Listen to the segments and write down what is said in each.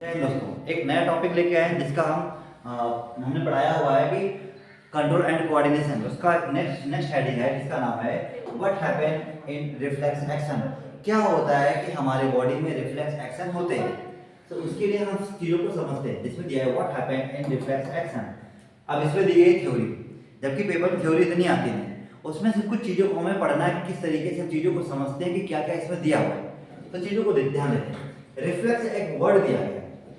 दोस्तों, एक नया टॉपिक लेके आए हैं जिसका हमने पढ़ाया हुआ है कि कंट्रोल एंड कोऑर्डिनेशन। उसका नेक्स्ट हेडिंग है जिसका नाम है what happen in reflex action. क्या होता है कि हमारे बॉडी में रिफ्लेक्स एक्शन होते हैं। तो उसके लिए हम चीज़ों को समझते हैं जिसमें दिया है what happen in reflex action. अब इसमें दी गई थ्योरी, जबकि पेपर में थ्योरी इतनी आती नहीं, उसमें से कुछ चीज़ों को हमें पढ़ना है, किस तरीके से हम चीज़ों को समझते हैं कि क्या क्या इसमें दिया हुआ है। तो चीज़ों को ध्यान देते हैं। रिफ्लेक्स एक वर्ड दिया गया है,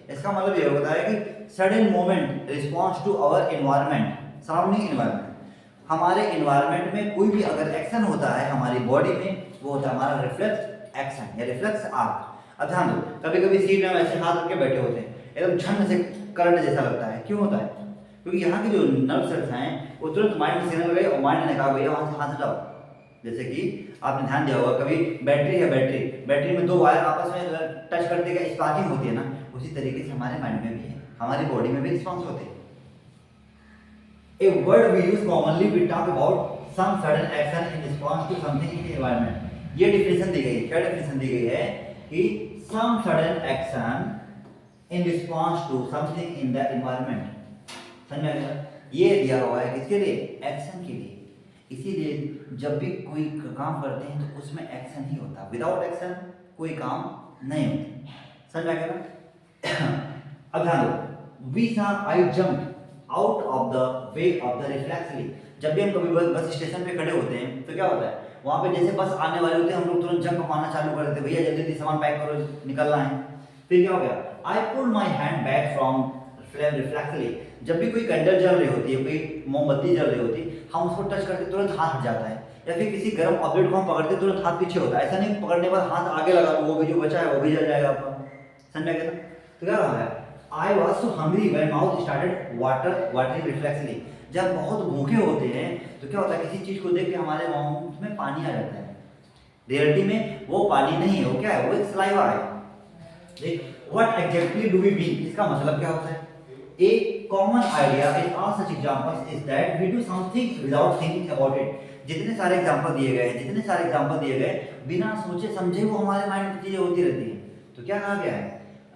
इसका मतलब ये होता है कि sudden moment response to our environment, surrounding environment. हमारे एनवायरनमेंट में कोई भी अगर एक्शन होता है हमारी बॉडी में, वो होता है हमारा रिफ्लेक्स एक्शन या रिफ्लेक्स आर्क। अब ध्यान दो, कभी कभी सीट में हम ऐसे हाथ रख के बैठे होते हैं, एकदम झन से करंट जैसा लगता है। क्यों होता है? क्योंकि यहाँ की जो नर्व सेल्स हैं वो तुरंत माइंड में सिग्नल गए और माइंड ने कहा भैया वहां से हाथ हटाओ। जैसे कि आपने ध्यान दिया होगा, कभी बैटरी है, बैटरी में दो वायर आपस में टच करते का स्पार्किंग होती है ना, उसी तरीके से हमारे माइंड में भी है, हमारी बॉडी में भी रिस्पॉन्स होते हैं। A word we use commonly, we talk about some sudden action in response to something in the environment। ये डिफिनेशन दी गई है। क्या डिफिनेशन दी गई है? कि some sudden action in response to something in the environment। समझ में आया? ये दिया हुआ है किसके लिए? एक्शन के लिए। इसीलिए जब भी कोई काम करते हैं तो उसमें एक्शन ही होता है, विदाउट एक्शन कोई काम नहीं होता। समझ में आया ना? अब ध्यान दो, we saw I jump out of the way of the reflexively. जब भी हम कभी बस स्टेशन पे खड़े होते हैं तो क्या होता है, वहां पे जैसे बस आने वाले होते हैं हम लोग तुरंत जंप मारना चालू कर देते हैं, भैया जल्दी जल्दी सामान पैक करो निकलना है। फिर क्या हो गया, I pull my hand back from flame reflexively. जब भी कोई कैंडल जल रही होती है, कोई मोमबत्ती जल रही होती, हम उसको टच करते तुरंत हाथ हट जाता है। या फिर किसी गर्म ऑब्जेक्ट को हम पकड़ते तुरंत हाथ पीछे होता है। ऐसा नहीं पकड़ने पर हाथ आगे लगा दो, वो भी जो बचा है वो भी जल जाएगा आपका। समझ में आया? तो क्या हो गया, I was so hungry when mouth started watering reflexly। जब बहुत भूखे होते हैं तो क्या होता है, किसी चीज को देख के हमारे माउथ में पानी आ जाता है। रियलिटी में वो पानी नहीं है, वो क्या है, वो एक सलाइवा है। देख, what exactly do we mean? इसका मतलब क्या होता है? A common idea in all such examples is that we do something without thinking about it। जितने सारे एग्जांपल दिए गए बिना सोचे समझे वो हमारे माइंड में चीजें होती रहती हैं। तो क्या कहा गया है,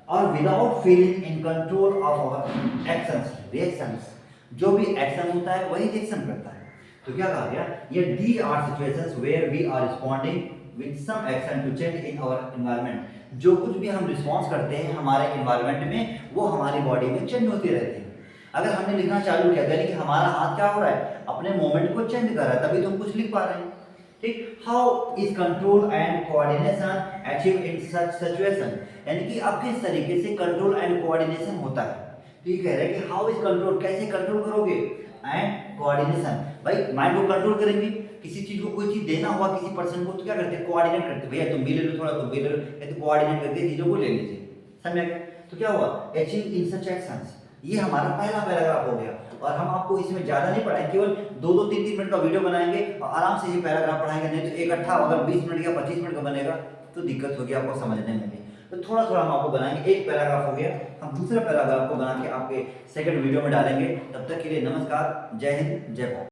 और without feeling in control of our actions reactions. जो भी एक्शन होता है वही रिएक्शन करता है। तो क्या कहा गया, ये these are situations where we are responding with some action to change in our environment. जो कुछ भी हम रिस्पॉन्स करते हैं हमारे एनवायरनमेंट में, वो हमारी बॉडी में चेंज होती रहती है। अगर हमने लिखना चालू किया, यानी कि हमारा हाथ क्या हो रहा है, अपने मोमेंट को चेंज कर रहा है, तभी तो हम कुछ लिख पा रहे हैं। ठीक, how is control and coordination achieve in such situation. यानी कि अब किस तरीके से कंट्रोल एंड कोऑर्डिनेशन होता है। तो ये कह रहे हैं कि हाउ इज कंट्रोल, कैसे कंट्रोल करोगे, एंड कोऑर्डिनेशन। भाई माइंड को कंट्रोल करेंगे, किसी चीज को कोई चीज देना हुआ किसी पर्सन को तो क्या करते हैं, कोऑर्डिनेट करते हैं, भैया तुम भी ले लो थोड़ा, तुम भी ले लो, तो कोऑर्डिनेट करके चीजों को ले लीजिए। समझ में गया? तो क्या हुआ, अचीव इन सच एक्शंस। ये हमारा पहला पैराग्राफ हो गया। और हम आपको इसमें ज्यादा नहीं पढ़ाएंगे, केवल 2-2, 3-3 मिनट का वीडियो बनाएंगे और आराम से ये पैराग्राफ पढ़ाएंगे। नहीं तो इकट्ठा अगर 20 मिनट या 25 मिनट का बनेगा तो दिक्कत होगी आपको समझने में भी। तो थोड़ा थोड़ा हम आपको बनाएंगे। एक पैराग्राफ हो गया, हम दूसरा पैराग्राफ को बना के आपके सेकंड वीडियो में डालेंगे। तब तक के लिए नमस्कार, जय हिंद, जय भारत।